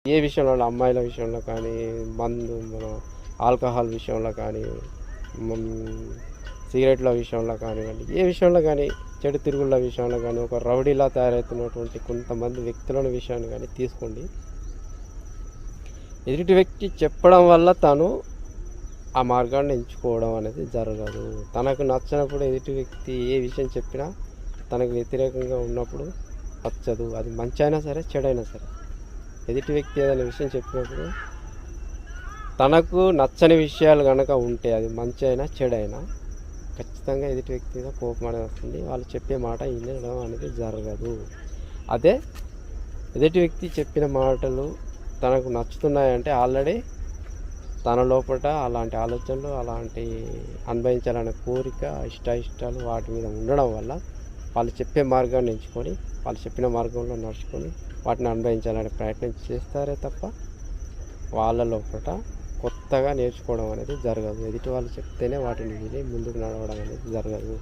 ఏ విషయంలో అమ్మాయిల విషయంలో కానీ, మన ఆల్కహాల్ విషయంలో కానీ, హ్మ్, సిగరెట్ల విషయంలో కానివ్వండి, ఏ విషయంలో కానీ, చెడు తిరుగుళ్ళ విషయంలో కానీ, ఒక రౌడీలా తయారవుతున్నటువంటి కొంతమంది వ్యక్తుల విషయాన్ని కానీ తీసుకోండి. ఎదుటి వ్యక్తి చెప్పడం వల్ల తను ఆ మార్గాన్ని ఎంచుకోవడం అనేది జరగదు. తనకు నచ్చినప్పుడు ఎదుటి వ్యక్తి ఏ విషయం చెప్పినా తనకు వ్యతిరేకంగా ఉన్నప్పుడు నచ్చదు. అది మంచి అయినా సరే, చెడైనా సరే. ఎదుటి వ్యక్తి ఏదైనా విషయం చెప్పినప్పుడు తనకు నచ్చని విషయాలు కనుక ఉంటే, అది మంచి అయినా చెడైనా, ఖచ్చితంగా ఎదుటి వ్యక్తి మీద కోపం అనేది వస్తుంది. వాళ్ళు చెప్పే మాట వినడం అనేది జరగదు. అదే ఎదుటి వ్యక్తి చెప్పిన మాటలు తనకు నచ్చుతున్నాయంటే ఆల్రెడీ తన లోపల అలాంటి ఆలోచనలు, అలాంటి అనుభవించాలనే కోరిక, ఇష్టాలు వాటి మీద ఉండడం వల్ల వాళ్ళు చెప్పే మార్గాన్ని ఎంచుకొని, వాళ్ళు చెప్పిన మార్గంలో నడుచుకొని వాటిని అనుభవించాలనే ప్రయత్నం చేస్తారే తప్ప వాళ్ళ లోపల కొత్తగా నేర్చుకోవడం అనేది జరగదు. ఎదుటి వాళ్ళు చెప్తేనే వాటిని విని ముందుకు నడవడం అనేది జరగదు.